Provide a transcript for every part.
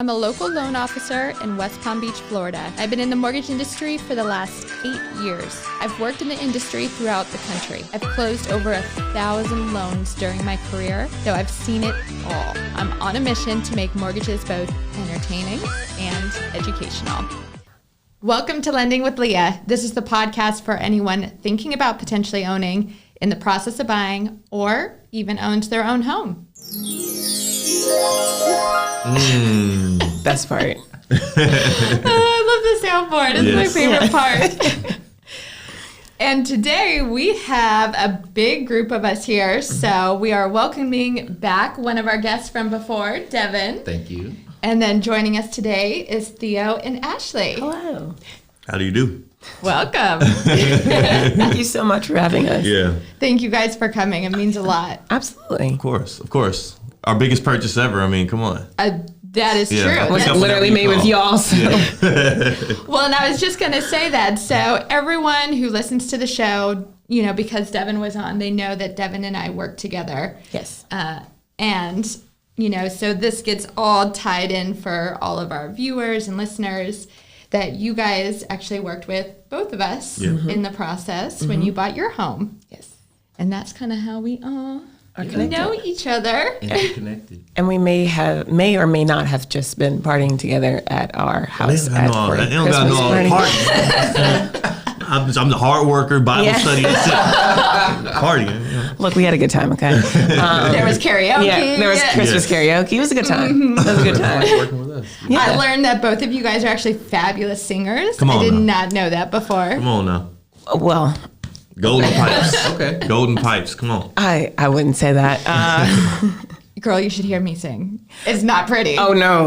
I'm a local loan officer in West Palm Beach, Florida. I've been in the mortgage industry for the last 8 years. I've worked in the industry throughout the country. I've closed over 1,000 loans during my career, so I've seen it all. I'm on a mission to make mortgages both entertaining and educational. Welcome to Lending with Leah. This is the podcast for anyone thinking about potentially owning, in the process of buying, or even owned their own home. Best part. I love the soundboard. It's my favorite part. And today we have a big group of us here. So we are welcoming back one of our guests from before, Devin. Thank you. And then joining us today is Theo and Ashley. Hello. How do you do? Welcome. Thank you so much for having us. Yeah. Thank you guys for coming. It means a lot. Absolutely. Of course. Our biggest purchase ever. I mean, come on. That is true. It's That's literally made with y'all. So. Yeah. Well, and I was just going to say that. So everyone who listens to the show, you know, because Devin was on, they know that Devin and I work together. Yes. And, you know, so this gets all tied in for all of our viewers and listeners that you guys actually worked with both of us in the process when you bought your home. Yes. And that's kind of how we all connected. know each other. Interconnected. And we may or may not have just been partying together at our house at for a Christmas party. I'm the hard worker, Bible study, that's it. Partying. Look, we had a good time, okay? There was karaoke. Yeah, there was Christmas karaoke. It was a good time. It was a good time. Working with us. Yeah. I learned that both of you guys are actually fabulous singers. Come on I did now. not know that before. Come on now. Well, Golden pipes. Okay. Golden pipes. Come on. I wouldn't say that. Girl, you should hear me sing. It's not pretty. Oh, no.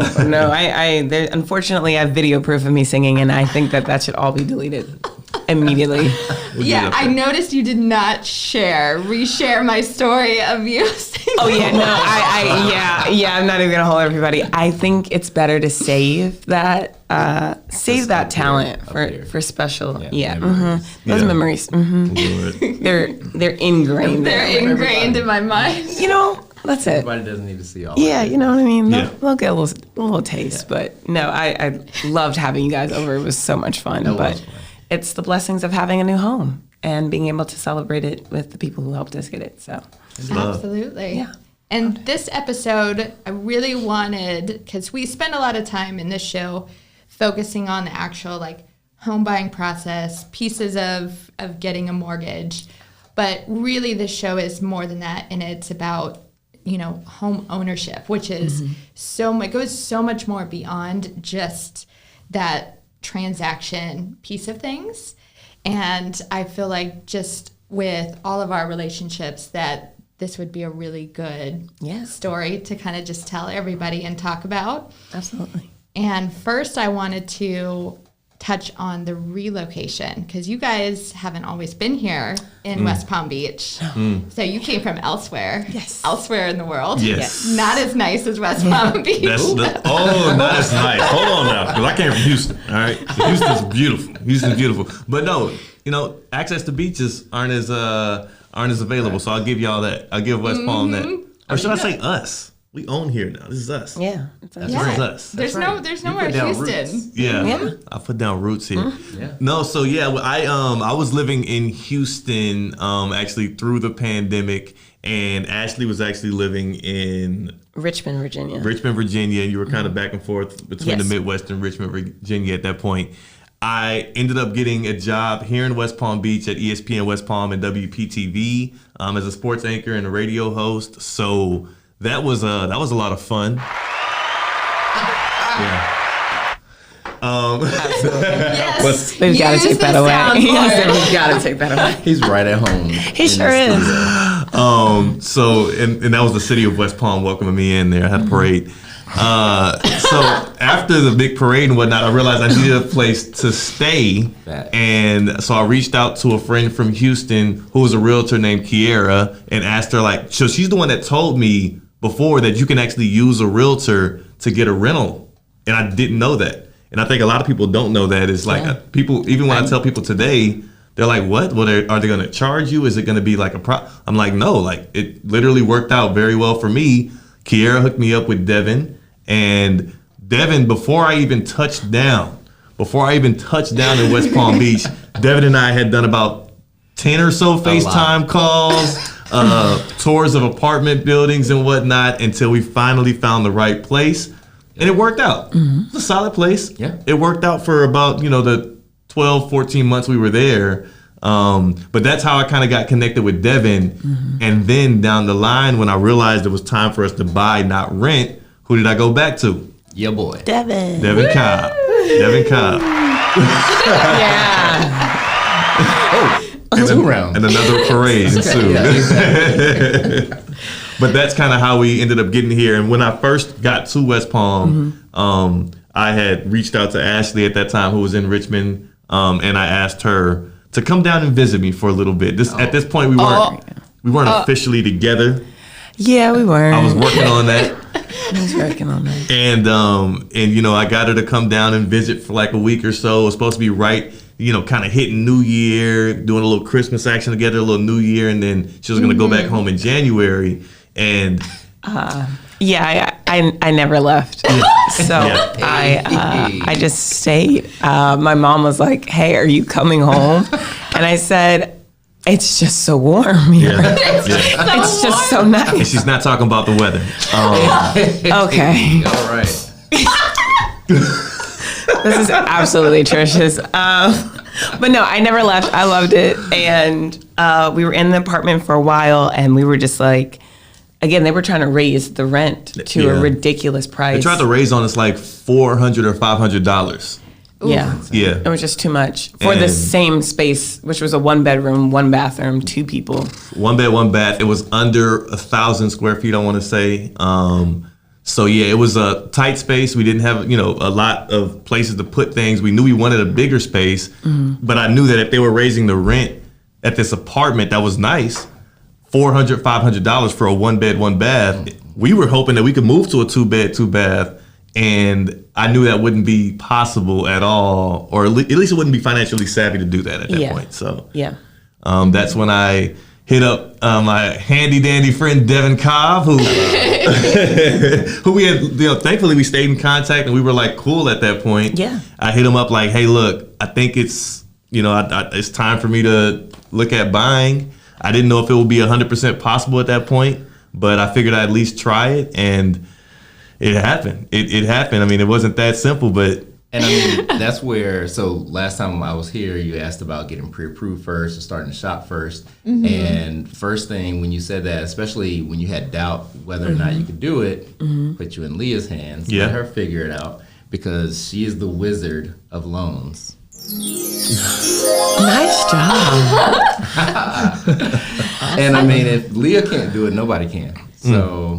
Unfortunately, I have video proof of me singing, and I think that should all be deleted immediately. Yeah, I noticed you did not reshare my story of you singing. Oh yeah, no, I'm not even gonna hold everybody. I think it's better to save that talent for special. Those memories. They're ingrained. They're ingrained in my mind. You know, that's it. Everybody doesn't need to see all Yeah, that. you know what I mean. Yeah. They'll get a little taste, but no, I loved having you guys over. It was so much fun. But it's the blessings of having a new home and being able to celebrate it with the people who helped us get it. So, Absolutely. Yeah. And this episode, I really wanted, because we spend a lot of time in this show focusing on the actual like home buying process, pieces of getting a mortgage. But really this show is more than that, and it's about, you know, home ownership, which is it goes so much more beyond just that transaction piece of things. And I feel like just with all of our relationships that this would be a really good story to kind of just tell everybody and talk about. absolutely. And first I wanted to touch on the relocation, because you guys haven't always been here in West Palm Beach. So you came from elsewhere. Yes. Elsewhere in the world. Yes. Not as nice as West Palm Beach. That's nice. Hold on now, because I came from Houston. All right, Houston's beautiful. But no, you know, access to beaches aren't as available. So I'll give y'all that. I'll give West Palm that. Or should I say us? We own here now. This is us. Yeah. This is us. There's nowhere put down Houston. roots. Yeah. I put down roots here. Yeah. No, so yeah, I was living in Houston actually through the pandemic, and Ashley was actually living in Richmond, Virginia. You were kind of back and forth between the Midwest and Richmond, Virginia at that point. I ended up getting a job here in West Palm Beach at ESPN West Palm and WPTV as a sports anchor and a radio host. So that was a lot of fun. Yeah. Yes. We've got to Use take that the away. soundboard. We've got to take that away. He's right at home. He sure is. So that was the city of West Palm welcoming me in there. I had a parade. So after the big parade and whatnot, I realized I needed a place to stay. And so I reached out to a friend from Houston who was a realtor named Kiera and asked her, like, so she's the one that told me before that you can actually use a realtor to get a rental. And I didn't know that. And I think a lot of people don't know that. It's like people, even when I tell people today, they're like, what? Well, are they going to charge you? Is it going to be like I'm like, no, like it literally worked out very well for me. Kiera hooked me up with Devin, and Devin, before I even touched down in West Palm Beach, Devin and I had done about 10 or so FaceTime calls, tours of apartment buildings and whatnot, until we finally found the right place. And it worked out. It's a solid place. Yeah. It worked out for about, the 12, 14 months we were there. But that's how I kind of got connected with Devin. And then down the line, when I realized it was time for us to buy, not rent, who did I go back to? Yeah, boy. Devin. Devin Cobb. Yeah. And two rounds. And another parade ensued. Yeah, exactly. But that's kind of how we ended up getting here. And when I first got to West Palm, I had reached out to Ashley at that time, who was in Richmond, and I asked her to come down and visit me for a little bit. At this point, we weren't officially together. Yeah, we were. I was working on that. And I got her to come down and visit for like a week or so. It was supposed to be right, kind of hitting New Year, doing a little Christmas action together, a little New Year, and then she was going to go back home in January. And I never left. So I just stayed. My mom was like, "Hey, are you coming home?" And I said, "It's just so warm here. It's just so nice." And she's not talking about the weather. Okay. All right. This is absolutely atrocious. But no, I never left. I loved it. And we were in the apartment for a while, and we were just like, again, they were trying to raise the rent to a ridiculous price. They tried to raise on us like $400 or $500. Yeah. It was just too much for the same space, which was a 1-bedroom, 1-bathroom, 2 people. 1 bed, 1 bath. It was under 1,000 square feet, I want to say. So it was a tight space. We didn't have, a lot of places to put things. We knew we wanted a bigger space, but I knew that if they were raising the rent at this apartment that was nice, $400, $500 for a 1 bed, 1 bath, we were hoping that we could move to a 2 bed, 2 bath. And I knew that wouldn't be possible at all, or at least it wouldn't be financially savvy to do that at that point. So that's when I hit up my handy dandy friend Devin Cobb, who we had, thankfully we stayed in contact and we were like cool at that point. Yeah. I hit him up like, "Hey, look, I think it's, it's time for me to look at buying." I didn't know if it would be 100% possible at that point, but I figured I'd at least try it, and it happened. It happened. I mean, it wasn't that simple, but. And I mean, that's where, so last time I was here, you asked about getting pre-approved first or starting to shop first. And first thing when you said that, especially when you had doubt whether or not you could do it, put you in Leah's hands, let her figure it out, because she is the wizard of loans. Nice job. And I mean, if Leah can't do it, nobody can. So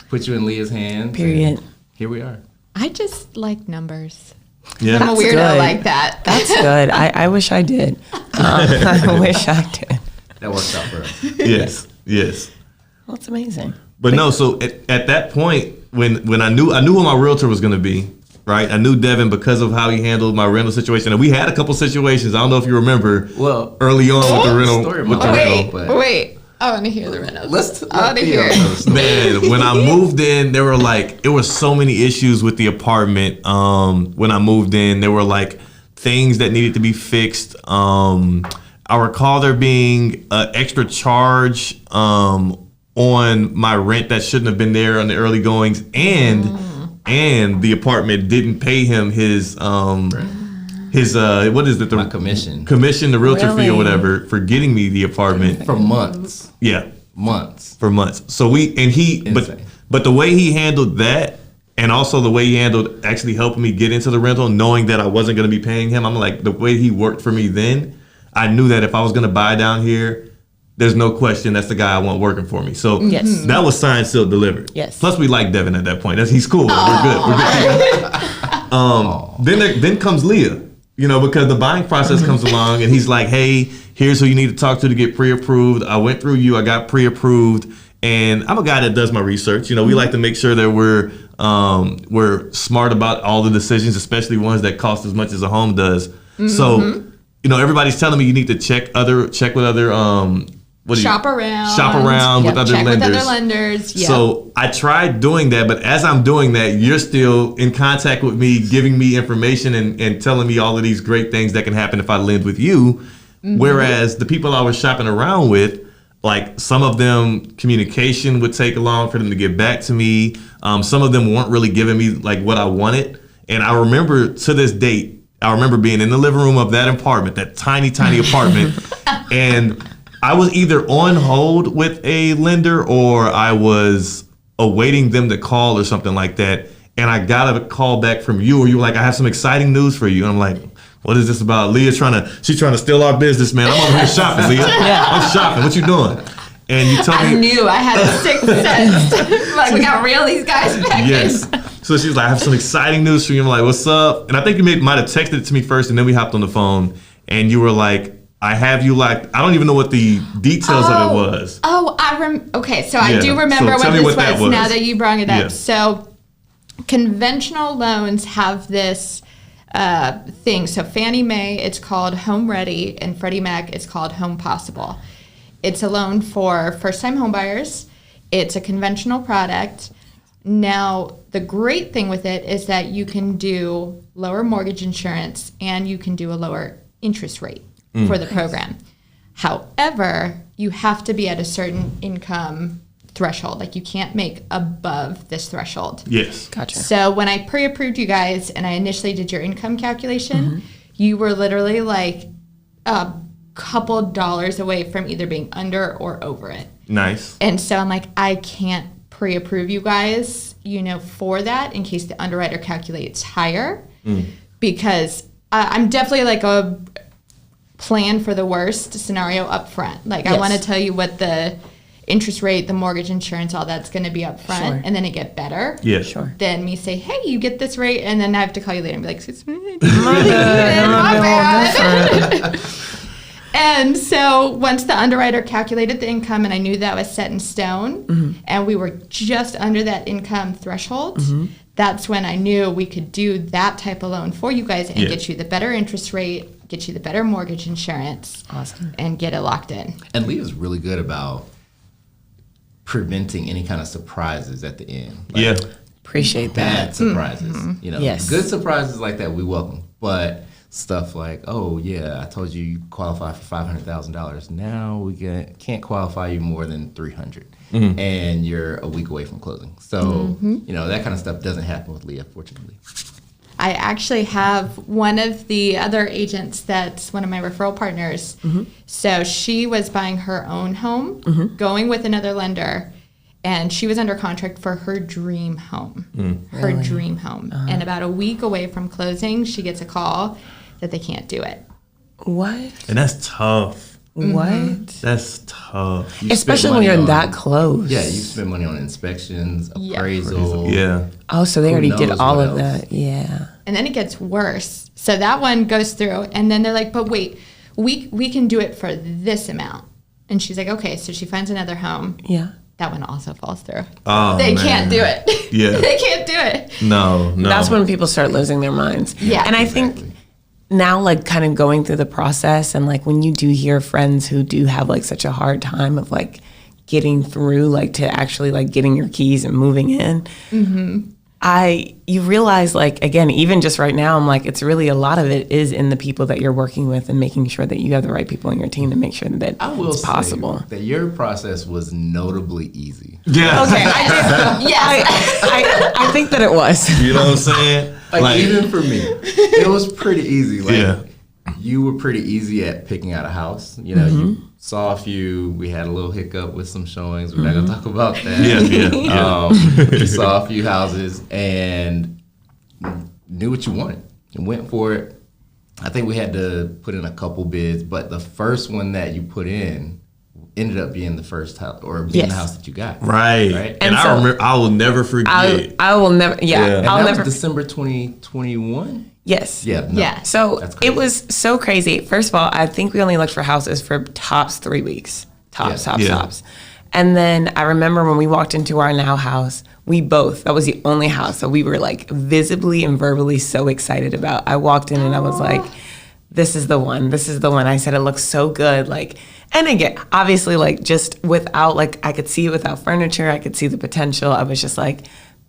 put you in Leah's hands. Period. Here we are. I just like numbers. Yeah. I'm a weirdo good. like that. That's good. I wish I did. I wish I did. That works out for us. Yes. Well, it's amazing. But no, so at that point, when I knew who my realtor was going to be, right? I knew Devin because of how he handled my rental situation, and we had a couple situations. I don't know if you remember. Well, early on with the rental. Wait. I want to hear the rentals. I want to Theo hear. tell the story. Man, when I moved in, there were so many issues with the apartment. When I moved in, there were like things that needed to be fixed. I recall there being an extra charge on my rent that shouldn't have been there on the early goings, and the apartment didn't pay him his what is it? My commission. The realtor fee or Really? whatever for getting me the apartment. For months. Yeah. Months. For months. So but the way he handled that, and also the way he handled actually helping me get into the rental, knowing that I wasn't going to be paying him, I'm like, the way he worked for me then, I knew that if I was going to buy down here, there's no question that's the guy I want working for me. So that was signed, sealed, delivered. Yes. Plus, we like Devin at that point. He's cool. We're good. Then comes Leah. Because the buying process comes along, and he's like, "Hey, here's who you need to talk to get pre-approved." I went through you. I got pre-approved, and I'm a guy that does my research. We like to make sure that we're smart about all the decisions, especially ones that cost as much as a home does. So, everybody's telling me you need to check with other shop around with other check lenders. with other lenders. Yep. So I tried doing that, but as I'm doing that, you're still in contact with me, giving me information and telling me all of these great things that can happen if I lend with you. Whereas the people I was shopping around with, like some of them, communication would take long for them to get back to me. Some of them weren't really giving me like what I wanted. And I remember to this date, being in the living room of that apartment, that tiny, tiny apartment, and I was either on hold with a lender or I was awaiting them to call or something like that. And I got a call back from you, or you were like, I have some exciting news for you. And I'm like, what is this about? She's trying to steal our business, man. I'm over here shopping, Leah. I'm shopping. What you doing? And you told me. I knew I had a sixth sense. Like, we got to reel these guys back in. Yes. So she was like, I have some exciting news for you. I'm like, what's up? And I think you might have texted it to me first, and then we hopped on the phone, and you were like, I have you like, I don't even know what the details of it was. Oh, okay, so I do remember what this was now that you brought it up. Yeah. So conventional loans have this thing. So Fannie Mae, it's called Home Ready, and Freddie Mac, it's called Home Possible. It's a loan for first-time homebuyers. It's a conventional product. Now, the great thing with it is that you can do lower mortgage insurance and you can do a lower interest rate for the program. However, you have to be at a certain income threshold. Like, you can't make above this threshold. Yes. Gotcha. So when I pre-approved you guys and I initially did your income calculation, you were literally like a couple dollars away from either being under or over it. Nice. And so I'm like, I can't pre-approve you guys, for that in case the underwriter calculates higher, because I'm definitely like a plan for the worst scenario up front. Like, yes. I want to tell you what the interest rate, the mortgage insurance, all that's going to be up front, sure. and then it get better. Yeah, sure. Then me say, hey, you get this rate, and then I have to call you later and be like, excuse me, And so once the underwriter calculated the income and I knew that was set in stone, and we were just under that income threshold, that's when I knew we could do that type of loan for you guys and get you the better interest rate, get you the better mortgage insurance, and get it locked in. And Leah's really good about preventing any kind of surprises at the end. Like, appreciate that. Bad surprises. Good surprises like that we welcome, but stuff like, oh yeah, I told you qualify for $500,000. Now we can't qualify you more than $300,000, and you're a week away from closing. So that kind of stuff doesn't happen with Leah, fortunately. I actually have one of the other agents that's one of my referral partners. So she was buying her own home, going with another lender, and she was under contract for her dream home, dream home. And about a week away from closing, she gets a call that they can't do it. What? And that's tough. What? That's tough. Especially when you're that close. Yeah, you spend money on inspections, appraisal. Yeah. Oh, so they already did all of that. Yeah. And then it gets worse. So that one goes through, and then they're like, but wait, we can do it for this amount. And she's like, okay. So she finds another home. Yeah. That one also falls through. Oh, they can't do it. Yeah. They can't do it. No. That's when people start losing their minds. Yeah. And I think now, like, kind of going through the process, and like when you do hear friends who do have like such a hard time of like getting through, like to actually like getting your keys and moving in, you realize, like, again, even just right now, I'm like, it's really a lot of it is in the people that you're working with and making sure that you have the right people in your team to make sure that it's possible. That your process was notably easy. Yeah. Okay. I think that it was. You know what I'm saying? Like even for me, it was pretty easy. Like, you were pretty easy at picking out a house. You saw a few. We had a little hiccup with some showings. We're not going to talk about that. We saw a few houses and knew what you wanted and went for it. I think we had to put in a couple bids, but the first one that you put in ended up being the first house or being the house that you got. Right. And I remember, I will never forget. I will never, I'll never. Was December 2021? Yes. Yeah. So it was so crazy. First of all, I think we only looked for houses for tops 3 weeks. Tops. And then I remember when we walked into our now house, that was the only house that we were like visibly and verbally so excited about. I walked in and I was like, this is the one. This is the one. I said, it looks so good. Like, and again, obviously, like, just without, like, I could see it without furniture. I could see the potential. I was just like,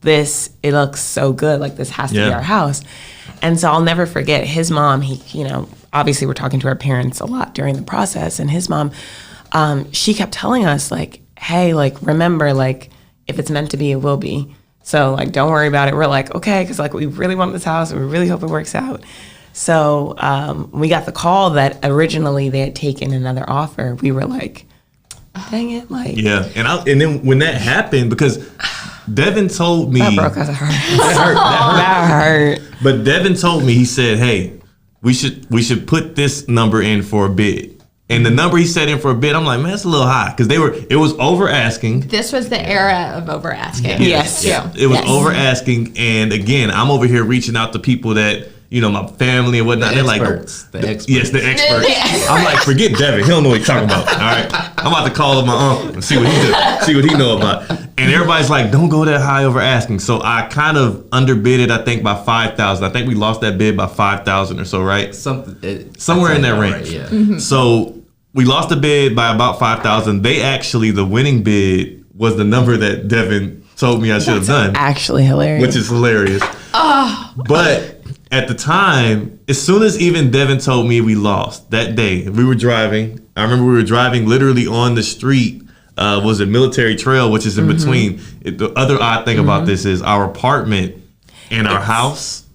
it looks so good. Like, this has to be our house. And so I'll never forget his mom. He, obviously we're talking to our parents a lot during the process. And his mom, she kept telling us, like, hey, like, remember, like, if it's meant to be, it will be. So, like, don't worry about it. We're like, okay, because, like, we really want this house and we really hope it works out. So we got the call that originally they had taken another offer. We were like, dang it. Like, yeah. And then when that happened, because Devin told me. That broke us heart. That hurt. But Devin told me, he said, hey, we should put this number in for a bid. And the number he set in for a bid, I'm like, man, that's a little high. Because it was over asking. This was the era of over asking. Yes. Yeah. It was over asking. And again, I'm over here reaching out to people that, my family and whatnot. They're like, the experts. Yes, the experts. I'm like, forget Devin. He don't know what he's talking about. All right. I'm about to call up my uncle and see what he know about. And everybody's like, don't go that high over asking. So I kind of underbid it, I think, by $5,000. I think we lost that bid by $5,000 or so, right? Somewhere in that range. Right, yeah. Mm-hmm. So we lost the bid by about $5,000. The winning bid was the number that Devin told me I should have done. Actually hilarious. Which is hilarious. But at the time, as soon as even Devin told me we lost that day, we were driving. I remember we were driving literally on the street. Was a Military Trail, which is in between. The other odd thing about this is our apartment and our house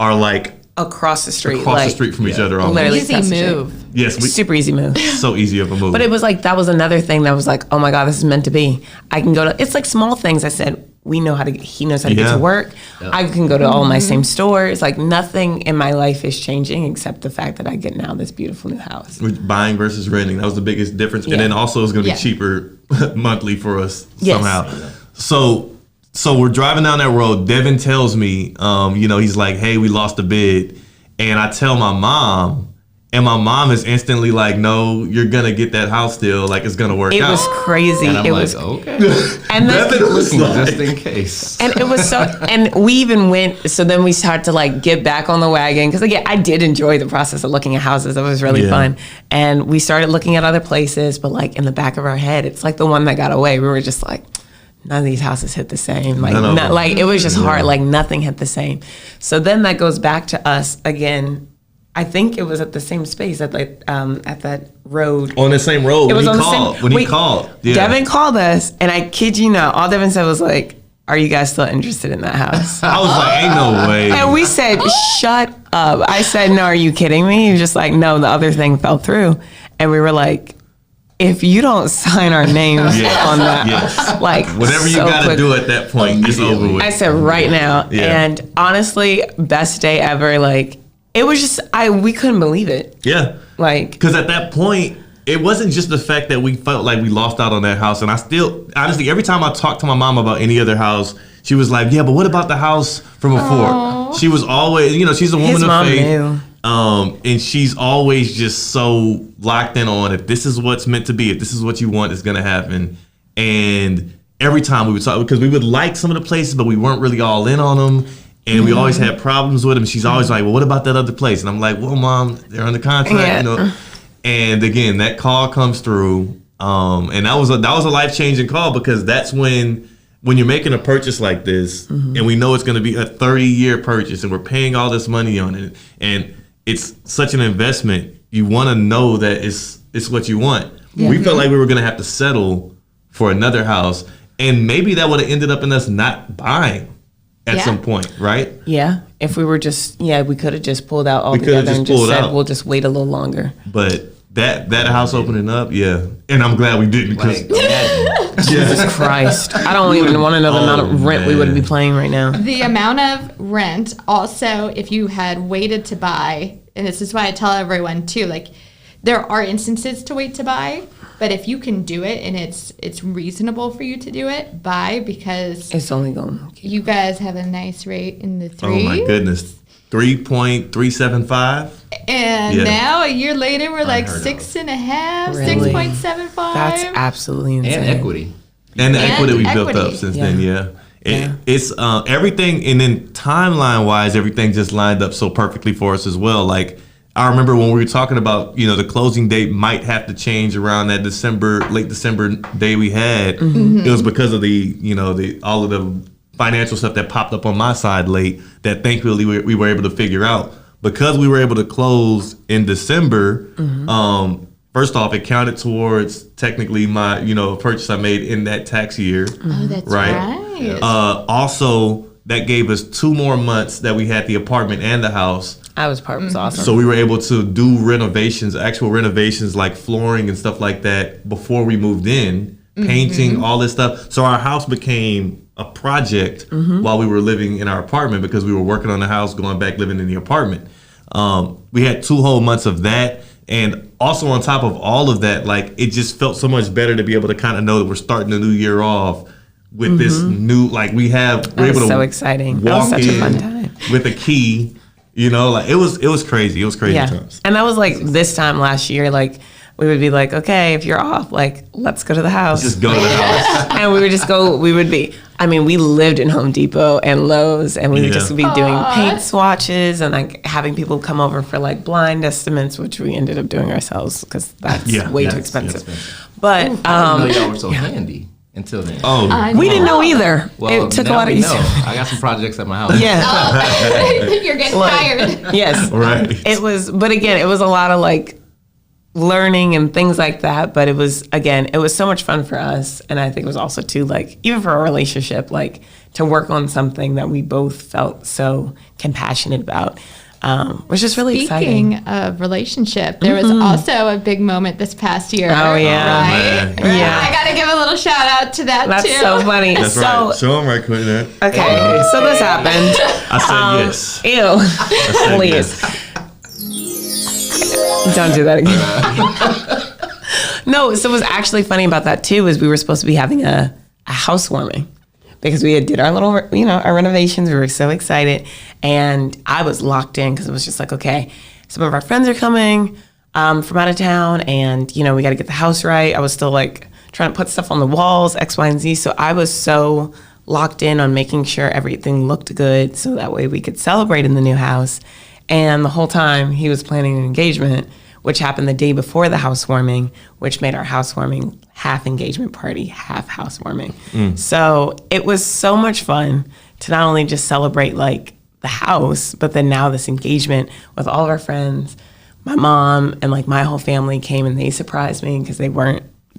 are like across the street. Across the street from each other. Almost. Literally easy move. Yes. Super easy move. So easy of a move. But it was like, that was another thing that was like, oh my God, this is meant to be. I can go to, it's like small things. I said, he knows how to get to work. Yep. I can go to all my same stores. Like, nothing in my life is changing except the fact that I get now this beautiful new house. Buying versus renting, that was the biggest difference. And then also it's going to be cheaper monthly for us somehow. So we're driving down that road. Devin tells me, he's like, hey, we lost a bid. And I tell my mom, and my mom is instantly like, no, you're going to get that house still. Like, it's going to work out. It was crazy. And I'm it like, was okay. And then just in case. And it was so, and we even went, so then we started to like get back on the wagon. Because again, I did enjoy the process of looking at houses. It was really fun. And we started looking at other places, but like in the back of our head, it's like the one that got away. We were just like, none of these houses hit the same. Like, it was just hard. Like, nothing hit the same. So then that goes back to us again. I think it was at the same space at that road. On the same road. It was when on he called. Yeah. Devin called us, and I kid you not, all Devin said was like, "Are you guys still interested in that house?" I was like, "Ain't no way." And we said, "Shut up!" I said, "No, are you kidding me?" He was just like, "No, the other thing fell through," and we were like, if you don't sign our names on that, like, whatever you got to do at that point, it's over with. I said right now, and honestly, best day ever. Like, it was just, we couldn't believe it. Yeah, like, because at that point, it wasn't just the fact that we felt like we lost out on that house, and I still, honestly, every time I talked to my mom about any other house, she was like, "Yeah, but what about the house from before?" Aww. She was always, she's a woman of faith. Knew. And she's always just so locked in on, if this is what's meant to be, if this is what you want, it's gonna happen. And every time we would talk, because we would like some of the places, but we weren't really all in on them, and we always had problems with them. She's always like, "Well, what about that other place?" And I'm like, "Well, Mom, they're under contract, And again, that call comes through, and that was a life-changing call, because that's when you're making a purchase like this, and we know it's going to be a 30-year purchase, and we're paying all this money on it, and it's such an investment. You want to know that it's what you want. Yeah. We felt like we were going to have to settle for another house, and maybe that would have ended up in us not buying at some point, right? Yeah. If we were just, we could have just pulled out all together and just said, we'll just wait a little longer. But that house opening up, and I'm glad we didn't, because Jesus Christ, I don't even want to know the amount of rent we would be paying right now. The amount of rent, also, if you had waited to buy, and this is why I tell everyone too, like, there are instances to wait to buy, but if you can do it and it's reasonable for you to do it, buy, because it's only going. You guys have a nice rate in the 3. Oh my goodness. 3.375. And now, a year later, we're like 6.5, really? 6.75. That's absolutely insane. And equity. And the equity we built up since then, It's everything, and then timeline-wise, everything just lined up so perfectly for us as well. Like, I remember when we were talking about, the closing date might have to change around that late December day we had. Mm-hmm. It was because of all of the financial stuff that popped up on my side late that thankfully we were able to figure out. Because we were able to close in December, mm-hmm. First off, it counted towards technically my, purchase I made in that tax year. Oh, that's right. Also, that gave us 2 more months that we had the apartment and the house. That was awesome. So we were able to do actual renovations like flooring and stuff like that before we moved in, painting, mm-hmm. all this stuff. So our house became a project mm-hmm. while we were living in our apartment because we were working on the house, going back, living in the apartment. We had 2 whole months of that. And also on top of all of that, like it just felt so much better to be able to kind of know that we're starting the new year off with mm-hmm. this new, like we're able to so exciting. That was such a fun time. With a key, like it was crazy. It was crazy times. And that was like this time last year, like we would be like, okay, if you're off, like let's go to the house. Just go to the house. And we lived in Home Depot and Lowe's, and we would just be doing paint swatches and like having people come over for like blind estimates, which we ended up doing ourselves because that's way too expensive. But I didn't know y'all were so handy until then. We didn't know either. Well, it took a lot of easy. I got some projects at my house. Yeah. You're getting tired. Yes. Right. It was a lot of like learning and things like that, but it was so much fun for us, and I think it was also too like even for our relationship, like to work on something that we both felt so compassionate about, was just really exciting. Speaking of relationship, there was also a big moment this past year. Oh yeah, right? Yeah. I gotta give a little shout out to that. That's too. so funny. That's right. Show them right quick there. Okay, so this happened. I said yes. Ew, please. Yes. Don't do that again. No, so what's actually funny about that too is we were supposed to be having a housewarming because we did our little, our renovations. We were so excited, and I was locked in because it was just like, okay, some of our friends are coming from out of town, and we got to get the house right. I was still like trying to put stuff on the walls, X, Y, and Z. So I was so locked in on making sure everything looked good, so that way we could celebrate in the new house. And the whole time he was planning an engagement, which happened the day before the housewarming, which made our housewarming half engagement party, half housewarming. So it was so much fun to not only just celebrate like the house, but then now this engagement with all of our friends. My mom and like my whole family came and they surprised me because they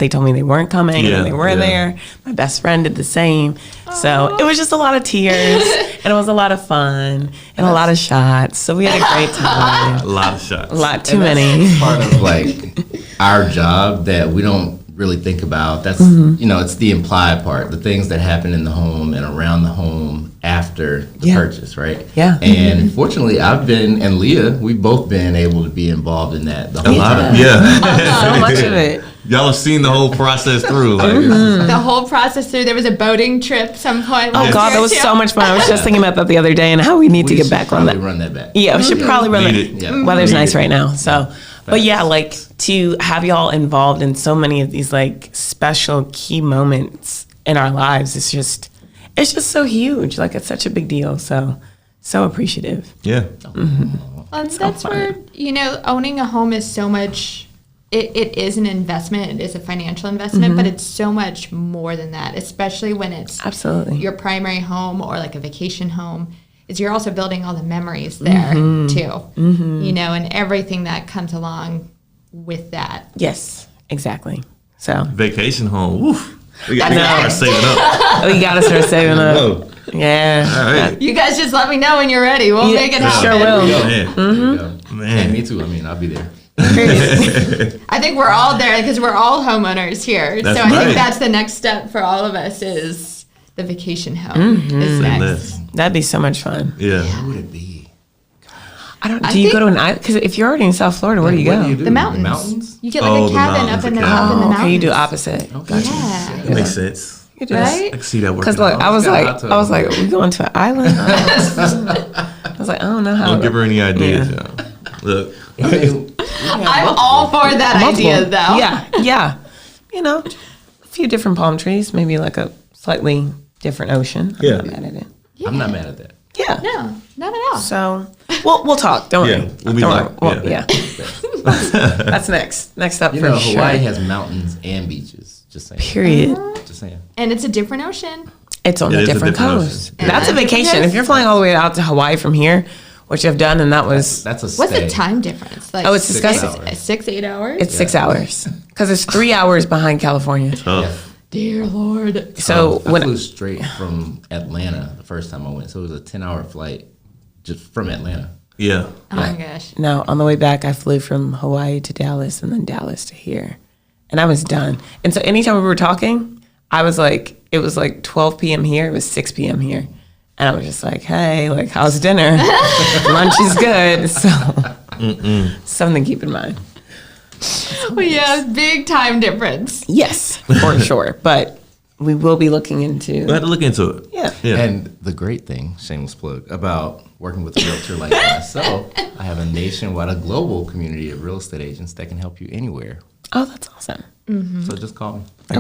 told me they weren't coming and they were there. My best friend did the same. So it was just a lot of tears and it was a lot of fun and a lot of shots. So we had a great time. A lot of shots. A lot too many. Part of like our job that we don't really think about. That's, it's the implied part, the things that happen in the home and around the home after the purchase, right? Yeah. And fortunately, I've been, and Leah, we've both been able to be involved in that. A lot of so much of it. Y'all have seen the whole process through. Like, the whole process through. There was a boating trip some point. Oh God, that was so much fun. I was just thinking about that the other day and how we need to get back on that. Run that back. Yeah, we should probably run that. Yeah. Weather's nice right now, so. But yeah, like to have y'all involved in so many of these like special key moments in our lives, it's just so huge. Like it's such a big deal. So appreciative. Yeah. And that's where, owning a home is so much. It is an investment. It is a financial investment, but it's so much more than that, especially when it's absolutely your primary home or like a vacation home. Is you're also building all the memories there too, and everything that comes along with that. Yes, exactly. So vacation home. Woof. We got to start saving up. We got to start saving up. Yeah. All right. You guys just let me know when you're ready. We'll make it happen. Sure will. Man. And me too. I mean, I'll be there. I think we're all there because we're all homeowners here. That's so I right. think that's the next step for all of us is the vacation home is next. That'd be so much fun. Yeah. Where would it be? Do you go to an island? Because if you're already in South Florida, where do you go? The mountains. You get like a cabin up in the mountains. Okay, you do opposite. Okay. Yeah. That makes sense. Right? I can see that working. Because look, I was like, are we going to an island? I was like, I don't know how. Don't give her any ideas. Yeah. Look. I'm all for that idea, though. Yeah. A few different palm trees, maybe like a slightly different ocean. I'm not mad at it. I'm not mad at that. Yeah. No, not at all. So, We'll talk. Don't worry. We'll be Don't back. worry. Yeah. That's next. Next up You for know, sure. Hawaii has mountains and beaches. Just saying. Period. Just saying. And it's a different ocean. It's on It a is a different different coast. ocean. That's a Yeah. vacation. If you're flying all the way out to Hawaii from here, which I've done, and that was That's a What's stay. the time difference? Like Oh, it's 6 disgusting. hours. 8 hours? it's 6 hours because it's 3 hours behind California. Tough. Dear Lord. So I when flew straight from Atlanta the first time I went, so it was a 10-hour flight just from Atlanta. Yeah. Oh my gosh. no, on the way back, I flew from Hawaii to Dallas and then Dallas to here, and I was done. And so anytime we were talking, I was like, it was like 12 p.m. here, it was 6 p.m. here. And I was just like, hey, like, how's dinner? Lunch is good. So, something to keep in mind. Well, yeah, big time difference. Yes, for sure. But we will be looking into. We'll have to look into it. Yeah. Yeah. And the great thing, shameless plug, about working with a realtor like myself, I have a nationwide, a global community of real estate agents that can help you anywhere. Oh, that's awesome. So just call me. I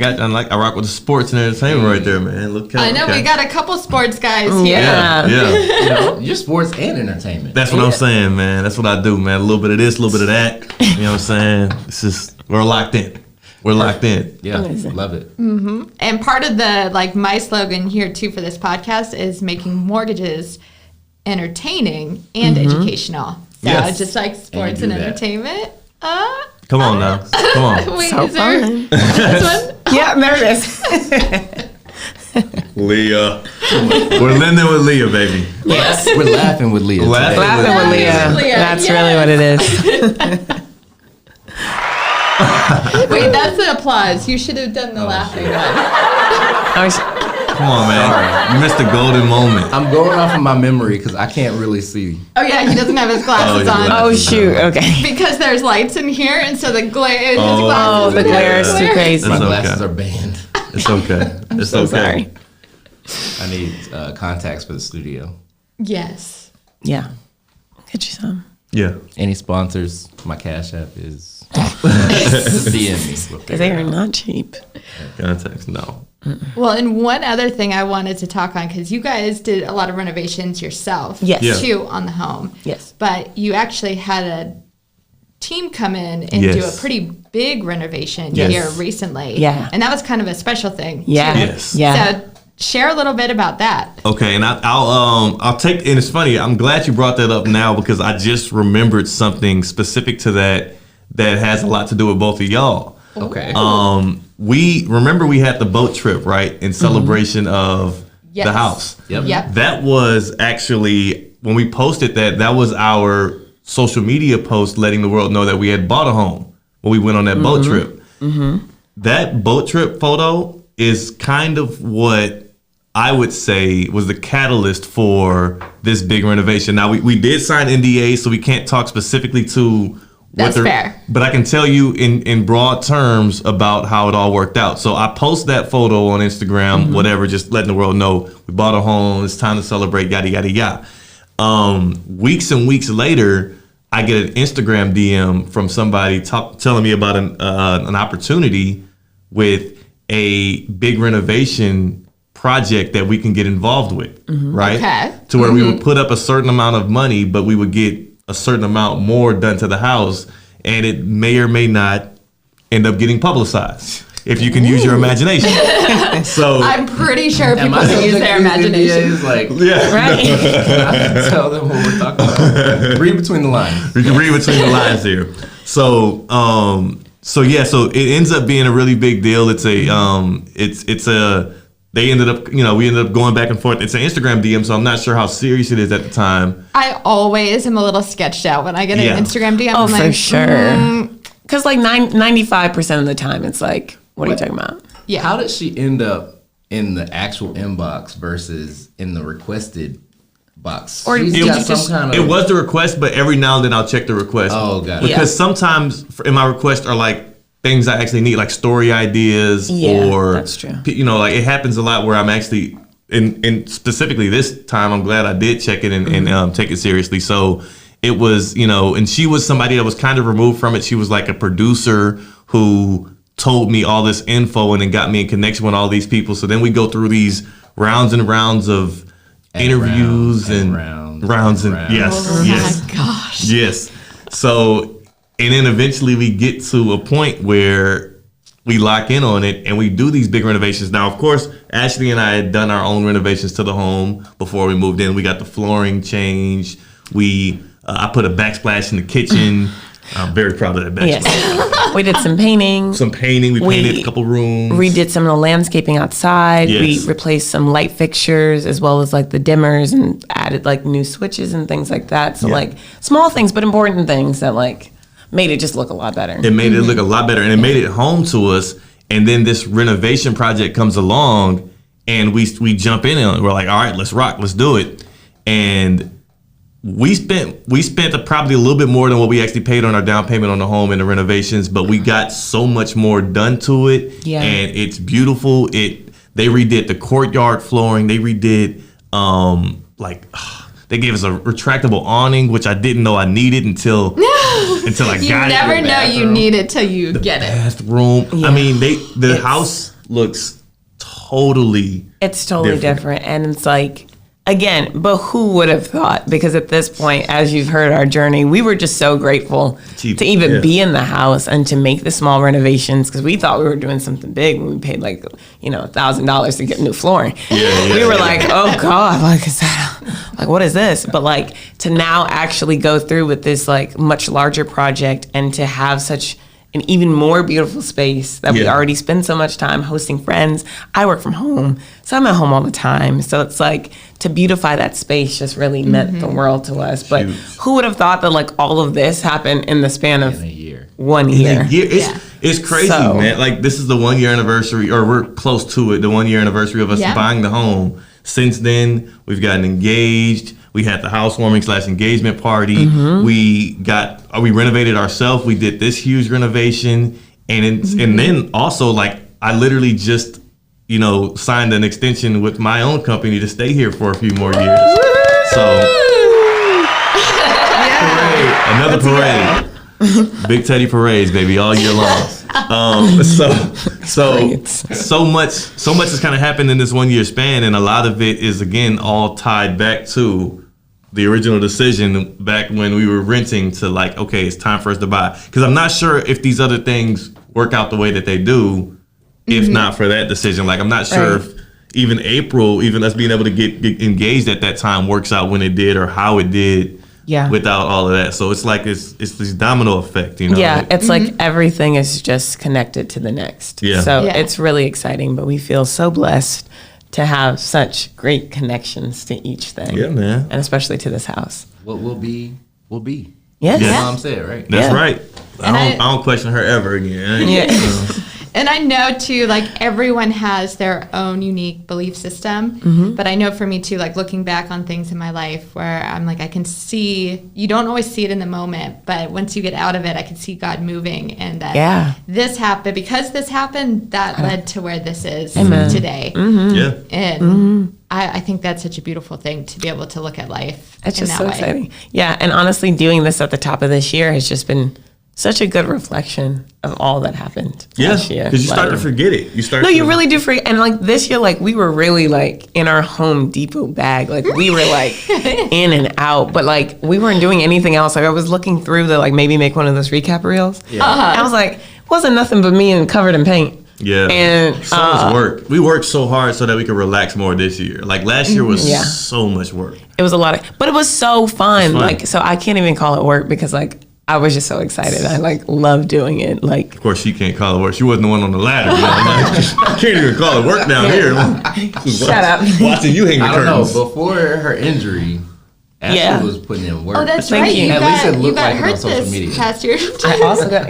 rock with the sports and entertainment right there, man. Look. I know we got a couple sports guys here. Yeah. Yeah. You know, your sports and entertainment. That's what I'm saying, man. That's what I do, man. A little bit of this, a little bit of that. You know what I'm saying? It's just, we're locked in. We're locked in. Yeah, Amazing. love it. And part of the, like, my slogan here too for this podcast is making mortgages entertaining and educational. So Yes. just like sports do and that. entertainment. Come on now. Come on. Wait, So is there fun. this one? Yeah, there it is. Leah. We're lending with Leah, baby. Yes. We're laughing with Leah. Laughing today. Laughing with Leah. Leah, That's yes. really what it is. Wait, that's the applause. You should have done the laughing one. I was, Come on, man. You missed the golden moment. I'm going off of my memory because I can't really see. Oh yeah, he doesn't have his glasses Oh, on. yeah. oh, shoot. Okay. Because there's lights in here, and so the glare. Oh. Oh, the glare is too crazy. My It's glasses okay. are banned. It's okay. It's So okay. sorry. I need contacts for the studio. Yes. Yeah. Get you some. Yeah. Any sponsors? My Cash App is DM me. We'll Because figure they it are out. not cheap. Context, no. Well, and one other thing I wanted to talk on, because you guys did a lot of renovations yourself, Yes. Yeah. too, on the home. Yes. But you actually had a team come in and do a Yes. pretty big renovation Yes. here recently. Yeah. And that was kind of a special thing. Yeah. too. Yes. Yeah. So share a little bit about that. Okay, and I'll take, and it's funny, I'm glad you brought that up now because I just remembered something specific to that has a lot to do with both of y'all. Okay. We had the boat trip, right, in celebration of Yes. the house. Yep. Yep. That was actually, when we posted that was our social media post letting the world know that we had bought a home when we went on that boat trip. That boat trip photo is kind of what I would say was the catalyst for this big renovation. Now, we did sign NDA, so we can't talk specifically to That's fair. But I can tell you in broad terms about how it all worked out. So I post that photo on Instagram, whatever, just letting the world know we bought a home. It's time to celebrate, yada, yada, yada. Weeks and weeks later, I get an Instagram DM from somebody telling me about an opportunity with a big renovation project that we can get involved with, right? Okay. To where we would put up a certain amount of money, but we would get a certain amount more done to the house, and it may or may not end up getting publicized if you can use your imagination. So I'm pretty sure Am people I can use their subject to these imagination. NDAs? Like, yeah, Right? tell them what we're talking about. Read between the lines. we can read between the lines here. So it ends up being a really big deal. It's a they ended up, we ended up going back and forth. It's an Instagram DM, so I'm not sure how serious it is at the time. I always am a little sketched out when I get Yeah. an Instagram DM. Oh, I'm for like, sure. Because like 95% of the time, it's like, what are you talking about? Yeah. How did she end up in the actual inbox versus in the requested box? Or She's did got you some just- kind of. It was the request, but every now and then I'll check the request. Oh, got it. Because sometimes in my requests are like things I actually need, like story ideas, Yeah, or that's true. Like it happens a lot where I'm actually, and specifically this time, I'm glad I did check it and take it seriously. So it was, and she was somebody that was kind of removed from it. She was like a producer who told me all this info and then got me in connection with all these people. So then we go through these rounds and rounds of interviews and rounds. Rounds and yes, Oh yes. my gosh. Yes. So, and then eventually we get to a point where we lock in on it and we do these big renovations. Now, of course, Ashley and I had done our own renovations to the home before we moved in. We got the flooring changed. I put a backsplash in the kitchen. I'm very proud of that backsplash. Yes. We did some painting. We painted a couple rooms. Redid some of the landscaping outside. Yes. We replaced some light fixtures as well as like the dimmers and added like new switches and things like that. So like small things but important things that like made it just look a lot better. It made it look a lot better, and it made it home to us. And then this renovation project comes along, and we jump in and we're like, all right, let's rock, let's do it. And we spent probably a little bit more than what we actually paid on our down payment on the home and the renovations, but we got so much more done to it. Yeah. And it's beautiful. They redid the courtyard flooring. They redid they gave us a retractable awning, which I didn't know I needed until I got it. You never know you need it till you get it. Bathroom. Yeah. I mean, the house looks totally different. And it's like, again, but who would have thought? Because at this point, as you've heard our journey, we were just so grateful to even be in the house and to make the small renovations, because we thought we were doing something big when we paid like, $1,000 to get new flooring. We were like, oh God, like, is that, like, what is this? But like to now actually go through with this like much larger project and to have such an even more beautiful space that we already spend so much time hosting friends. I work from home, so I'm at home all the time. So it's like to beautify that space just really meant the world to us. But who would have thought that like all of this happened in the span of 1 year? It's crazy, man. Like this is the 1 year anniversary, or we're close to it, the 1 year anniversary of us buying the home. Since then, we've gotten engaged. We had the housewarming / engagement party. We renovated ourselves. We did this huge renovation, and then also like I literally just signed an extension with my own company to stay here for a few more years. So another parade. Big Teddy parades, baby, all year long. So much has kind of happened in this 1 year span, and a lot of it is again all tied back to the original decision back when we were renting to like, okay, it's time for us to buy. Because I'm not sure if these other things work out the way that they do, if not for that decision. Like I'm not sure if even us being able to get engaged at that time works out when it did or how it did. Without all of that. So it's like it's this domino effect, Yeah, it's like everything is just connected to the next. So it's really exciting, but we feel so blessed to have such great connections to each thing. Yeah, man. And especially to this house. What will be, will be. Yes. Mom said, right? That's right. I don't question her ever again. And I know too, like everyone has their own unique belief system, but I know for me too, like looking back on things in my life where I'm like, I can see, you don't always see it in the moment, but once you get out of it, I can see God moving, and that this happened, because this happened, that led to where this is today. And I think that's such a beautiful thing to be able to look at life. It's just so way. exciting. Yeah, and honestly, doing this at the top of this year has just been such a good reflection of all that happened last year. Because you start to forget it. You really do forget. And like this year, like we were really like in our Home Depot bag. Like we were like in and out, but like we weren't doing anything else. Like I was looking through to like maybe make one of those recap reels. I was like, wasn't nothing but me and covered in paint. Yeah, and so much work. We worked so hard so that we could relax more this year. Like last year was so much work. It was a lot but it was so fun. Like so, I can't even call it work because like I was just so excited. I like love doing it. Like, of course, she can't call it work. She wasn't the one on the ladder. I can't even call it work down here. Shut up. Watching you hang the curtains. I don't know. Before her injury, Ashley was putting in work. Oh, that's right. At least it looked like it on social media. Past year. I also got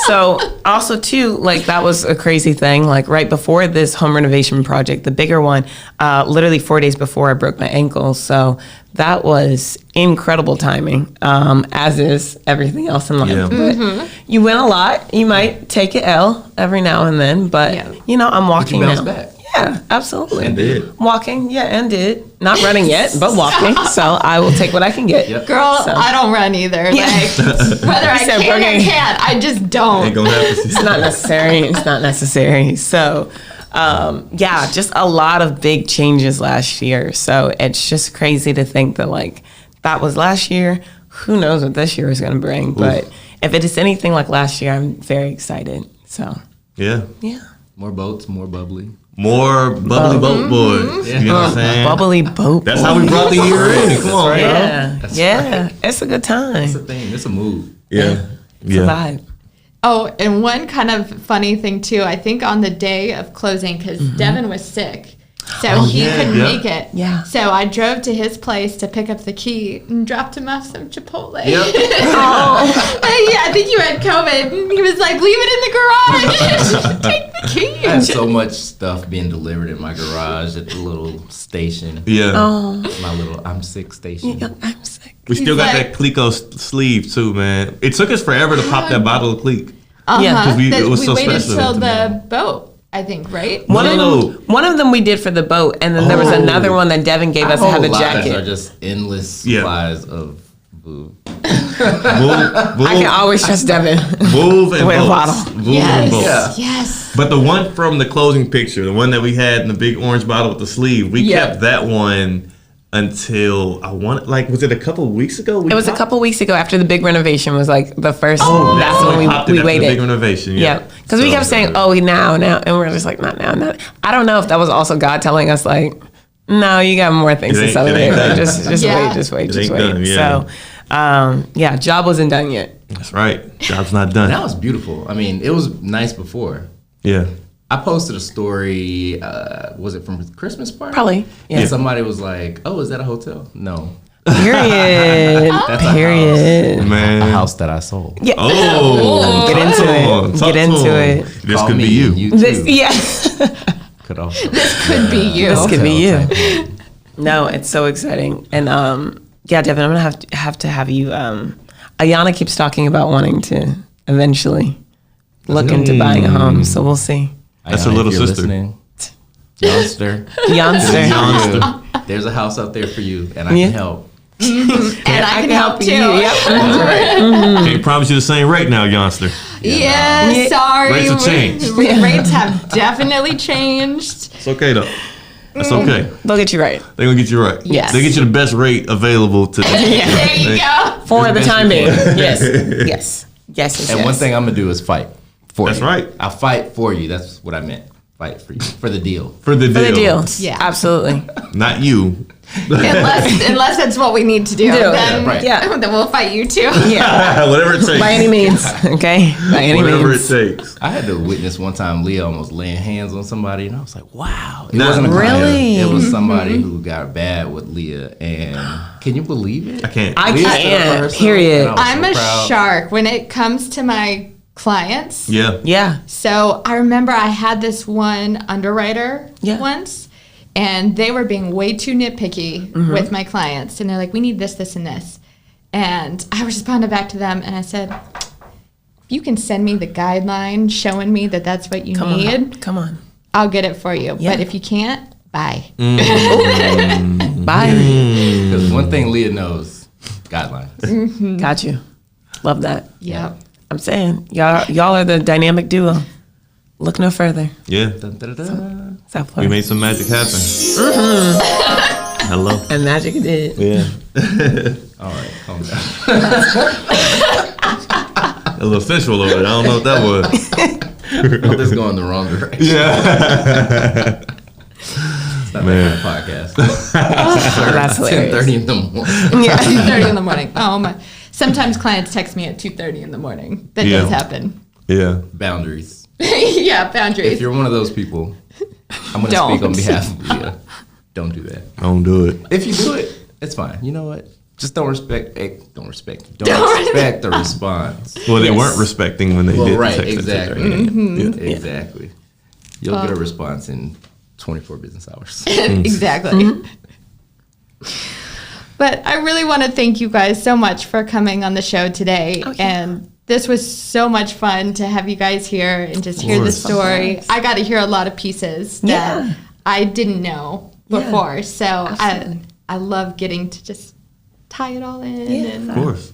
So also too, like that was a crazy thing. Like right before this home renovation project, the bigger one, literally 4 days before I broke my ankle. So that was incredible timing, as is everything else in life. Yeah. But you win a lot. You might take an L every now and then, but I'm walking now. Back. Yeah, absolutely. And did. Walking, and did. Not running yet, but walking. So I will take what I can get. Yep. Girl, I don't run either. Like, whether I can or can't, I just don't. It's not necessary. It's not necessary. So, just a lot of big changes last year. So it's just crazy to think that like that was last year. Who knows what this year is going to bring? But if it is anything like last year, I'm very excited. So Yeah. More boats, more bubbly. More bubbly boat boys. You know what I'm saying? Bubbly boat. That's how we brought the year in. Come on, Yeah. It's a good time. It's a thing. It's a mood. Yeah. It's a vibe. Oh, and one kind of funny thing too, I think on the day of closing, because Devin was sick, so he couldn't make it. Yeah. So I drove to his place to pick up the key and dropped him off some Chipotle. Yep. I think you had COVID. And he was like, leave it in the garage. Take the key. I had so much stuff being delivered in my garage at the little station. Yeah. My little I'm sick station. I'm sick. We still got like- that Clico sleeve too, man. It took us forever to pop that bottle of Clique. Yeah. 'Cause we- it was so waited special. till the boat, I think, right? One of them we did for the boat, and then there was another one that Devin gave us to have a Lives are jacket. just endless supplies of boo. I can always trust Devin. Move and With a boats. bottle. Move and boats. Yeah. Yes. But the one from the closing picture, the one that we had in the big orange bottle with the sleeve, we kept that one until was it a couple weeks ago? It was a couple weeks ago after the big renovation was like the first. Oh, that's when we popped it after waited. the big renovation. Yeah, because we kept saying, "Oh, now," and we're just like, "Not now, not." I don't know if that was also God telling us like, "No, you got more things to celebrate. Like, just Yeah. wait. It ain't done, yeah. So, job wasn't done yet. That's right. Job's not done. That was beautiful. I mean, it was nice before. Yeah. I posted a story, was it from Christmas party? Probably, yeah. And somebody was like, oh, is that a hotel? No. Period. That's a Period. Man. A house that I sold. Yeah. Oh, Get into it. Talk Get to into him. it. This Call could be me you. and You too. Could also. Could be you. This could be you. Type thing. No, it's so exciting. And Devin, I'm gonna have to have you. Ayana keeps talking about wanting to eventually look into buying a home, so we'll see. That's her Ayana, little if you're sister. listening, Youngster. Youngster. There's a house out there for you, and I can help. And I can help too. Yep. Can't promise you the same rate now, youngster. Yeah, sorry. Rates have changed. Rates have definitely changed. It's okay though. That's okay. They'll get you right They're gonna get you right. Yes. They get you the best rate available today. There you go. for the time being. Yes. And one thing I'm gonna do is fight for That's you. right. I'll fight for you. That's what I meant. Fight for you for the deal. For the for the deal. deal. Yeah. Absolutely. Not you. Unless that's what we need to do. Then, right. then we'll fight you too. Yeah. Whatever it takes. By any means. Okay. By any Whatever means. it takes. I had to witness one time Leah almost laying hands on somebody, and I was like, wow. It Nah. wasn't a client. Really? It was somebody who got bad with Leah, and can you believe it? I can't. I Leah stood up for can't. herself, Period. and I was I'm so a proud. shark when it comes to my clients. Yeah. Yeah. So I remember I had this one underwriter Yeah. once, and they were being way too nitpicky with my clients. And they're like, we need this, this, and this. And I responded back to them, and I said, you can send me the guideline showing me that that's what you need. Come on. I'll get it for you. Yeah. But if you can't, bye. Bye. Because one thing Leah knows, guidelines. Got you. Love that. Yep. I'm saying y'all are the dynamic duo. Look no further. Yeah. Dun, dun, dun, dun. South We Florida. made some magic happen. Hello. And magic it did. Yeah. All right, calm down. A little sensual over there. I don't know what that was. Oh, this is going the wrong direction. Yeah. It's not Man. that kind of podcast. That's hilarious. 10:30 in the morning. Yeah. 2:30 in the morning. Oh my. Sometimes clients text me at 2:30 in the morning. That Yeah. does happen. Yeah. Boundaries. Yeah, boundaries. If you're one of those people, I'm going to Don't. speak on behalf of Leah. Don't do that. Don't do it. If you do it, it's fine. You know what? Just don't respect the response. Well, they weren't respecting when they Well, did the right, text exactly. message. Yeah. Exactly. You'll get a response in 24 business hours. Exactly. But I really want to thank you guys so much for coming on the show today. And this was so much fun to have you guys here and just hear the course. story. I got to hear a lot of pieces that I didn't know before. So I love getting to just tie it all in. Yeah. And, Of course.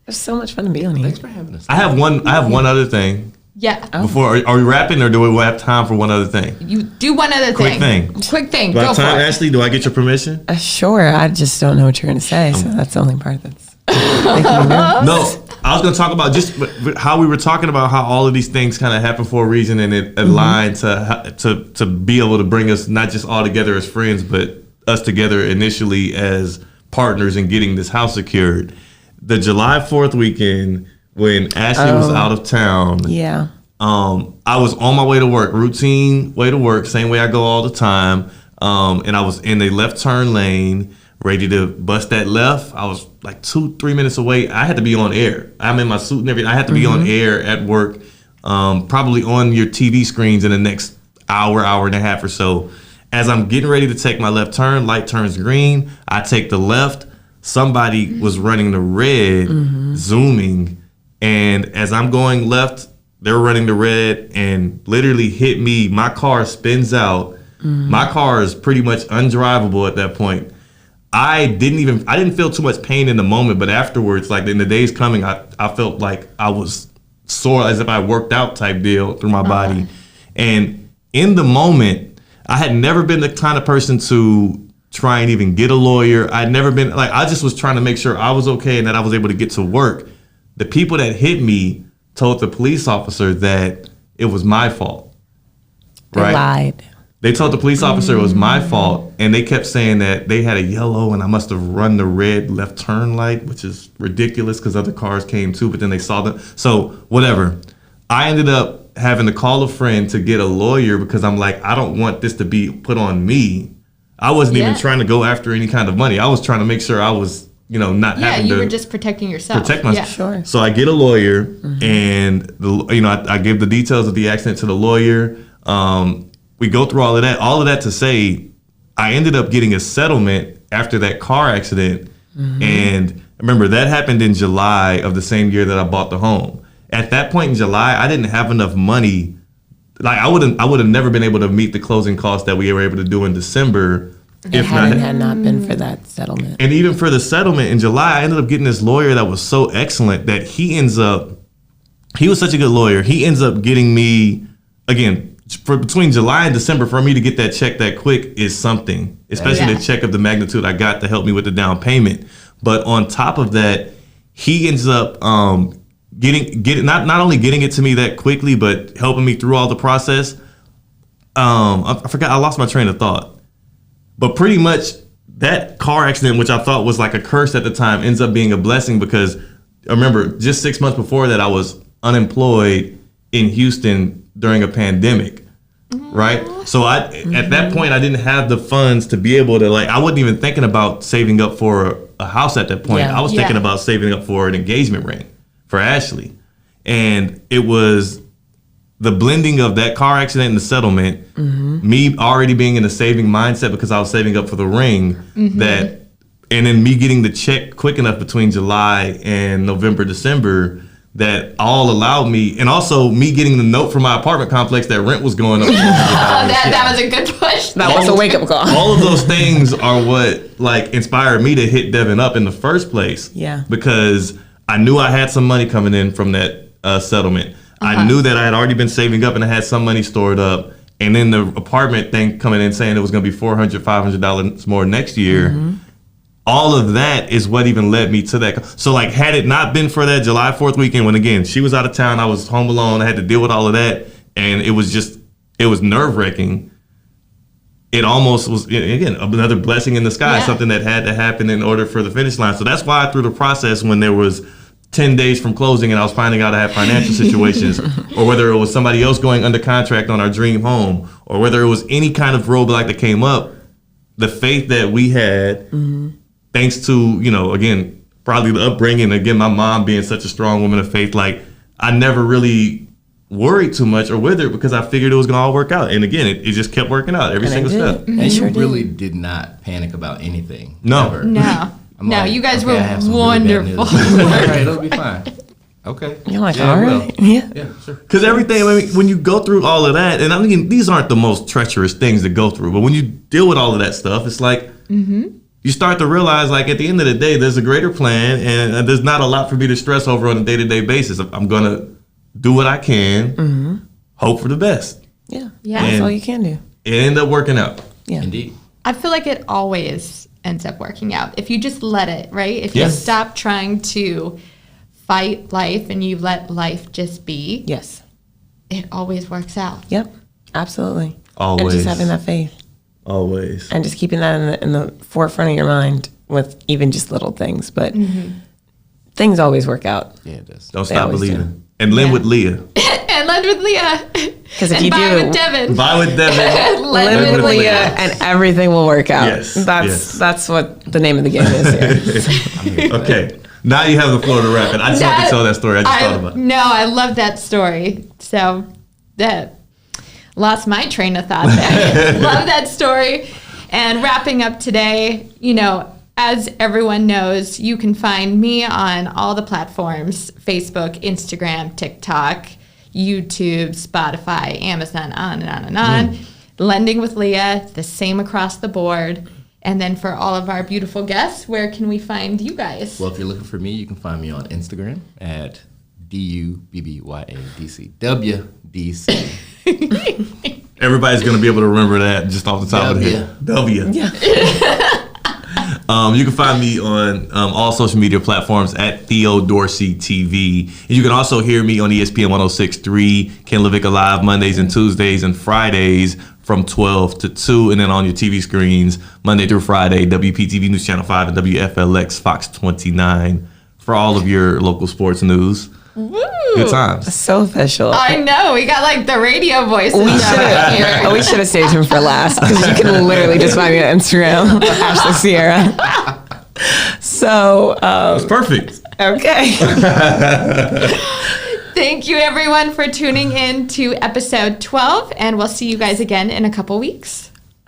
It's so much fun to be on here. Thanks for having us. I have one other thing Yeah. Before, are we wrapping, or do we have time for one other thing? You do one other Quick thing. thing. Quick thing. Do I Go have for time, it. Ashley? Do I get your permission? Sure. I just don't know what you're going to say, so that's the only part that's making me nervous. No, I was going to talk about just how we were talking about how all of these things kind of happen for a reason, and it aligned to be able to bring us not just all together as friends, but us together initially as partners in getting this house secured. The July 4th weekend, when Ashley was out of town, Yeah. I was on my way to work, routine way to work, same way I go all the time. And I was in a left turn lane, ready to bust that left. I was like 2-3 minutes away. I had to be on air. I'm in my suit and everything. I had to be on air at work, probably on your TV screens in the next hour and a half or so. As I'm getting ready to take my left turn, light turns green. I take the left. Somebody was running the red, zooming. And as I'm going left, they're running the red and literally hit me. My car spins out. My car is pretty much undrivable at that point. I didn't feel too much pain in the moment, but afterwards, like in the days coming, I felt like I was sore, as if I worked out type deal through my body. And in the moment, I had never been the kind of person to try and even get a lawyer. I'd never been, like, I just was trying to make sure I was okay and that I was able to get to work. The people that hit me told the police officer that it was my fault. They lied. They told the police officer it was my fault, and they kept saying that they had a yellow and I must have run the red left turn light, which is ridiculous because other cars came too, but then they saw them. So whatever. I ended up having to call a friend to get a lawyer because I'm like, I don't want this to be put on me. I wasn't even trying to go after any kind of money. I was trying to make sure I was, not having to. Yeah, you were just protecting yourself. Protect myself. Yeah. Sure. So I get a lawyer, and I give the details of the accident to the lawyer. We go through all of that. All of that to say, I ended up getting a settlement after that car accident, and remember that happened in July of the same year that I bought the home. At that point in July, I didn't have enough money. Like I would have never been able to meet the closing costs that we were able to do in December. If had not been for that settlement. And even for the settlement in July, I ended up getting this lawyer that was so excellent that he was such a good lawyer. He ends up getting me, again, for between July and December, for me to get that check that quick is something, especially the check of the magnitude I got to help me with the down payment. But on top of that, he ends up getting not only getting it to me that quickly, but helping me through all the process. I forgot, I lost my train of thought. But pretty much that car accident, which I thought was like a curse at the time, ends up being a blessing because I remember just 6 months before that, I was unemployed in Houston during a pandemic, right? So at that point, I didn't have the funds to be able to, like, I wasn't even thinking about saving up for a house at that point. I was thinking about saving up for an engagement ring for Ashley. And it was the blending of that car accident and the settlement, me already being in a saving mindset because I was saving up for the ring, that, and then me getting the check quick enough between July and November, December, that all allowed me, and also me getting the note from my apartment complex that rent was going up. that was a good push. That was a wake-up call. All of those things are what like inspired me to hit Devin up in the first place. Yeah. Because I knew I had some money coming in from that settlement. I knew that I had already been saving up and I had some money stored up. And then the apartment thing coming in saying it was going to be $400, $500 more next year. All of that is what even led me to that. So like, had it not been for that July 4th weekend, when again, she was out of town, I was home alone, I had to deal with all of that. And it was nerve wracking. It almost was, again, another blessing in the sky, something that had to happen in order for the finish line. So that's why through the process, when there was 10 days from closing and I was finding out I had financial situations, or whether it was somebody else going under contract on our dream home, or whether it was any kind of roadblock that came up, the faith that we had, thanks to, again, probably the upbringing, again, my mom being such a strong woman of faith, like I never really worried too much or with her because I figured it was going to all work out. And again, it just kept working out every single step. You really did not panic about anything. No. Ever. No. No, you guys were I have some wonderful. All right, it'll be fine. Okay. You're like, all right. Yeah, sure. Because everything, I mean, when you go through all of that, and I mean, these aren't the most treacherous things to go through, but when you deal with all of that stuff, it's like, you start to realize, like, at the end of the day, there's a greater plan, and there's not a lot for me to stress over on a day-to-day basis. I'm going to do what I can, hope for the best. Yeah. Yeah. That's And all you can do. it ended up working out. Yeah. Indeed. I feel like it always ends up working out if you just let it, right? If Yes. you stop trying to fight life and you let life just be, Yes. it always works out. Yep. Absolutely. Always. And just having that faith Always. and just keeping that in the forefront of your mind with even just little things. But things always work out. Yeah, it does. Don't They stop always believing. And lend Yeah. with Leah. And lend with Leah. 'Cause if and you buy do- with Devin. Buy with Devin. Lend Live with with Leah. Leah, and everything will work out. Yes, That's yes. that's what the name of the game is here. Okay. Now you have the floor to wrap it. I just want to tell that story. I just thought about it. No, I love that story. So that lost my train of thought there. Love that story. And wrapping up today, as everyone knows, you can find me on all the platforms: Facebook, Instagram, TikTok, YouTube, Spotify, Amazon, on and on and on. Lending with Leah, the same across the board. And then for all of our beautiful guests, where can we find you guys? Well, if you're looking for me, you can find me on Instagram at DUBBYADCWDC. Everybody's going to be able to remember that just off the top of the head. W. Yeah. You can find me on all social media platforms at Theo Dorsey TV. And you can also hear me on ESPN 106.3, Ken LaVicka Live, Mondays and Tuesdays and Fridays from 12 to 2. And then on your TV screens, Monday through Friday, WPTV News Channel 5 and WFLX Fox 29 for all of your local sports news. Woo! Good times. So official. I know, we got like the radio voices We down here. we should have saved him for last, because you can literally just find me on Instagram, Ashley Sierra. So, That's perfect. okay. Thank you everyone for tuning in to episode 12, and we'll see you guys again in a couple weeks.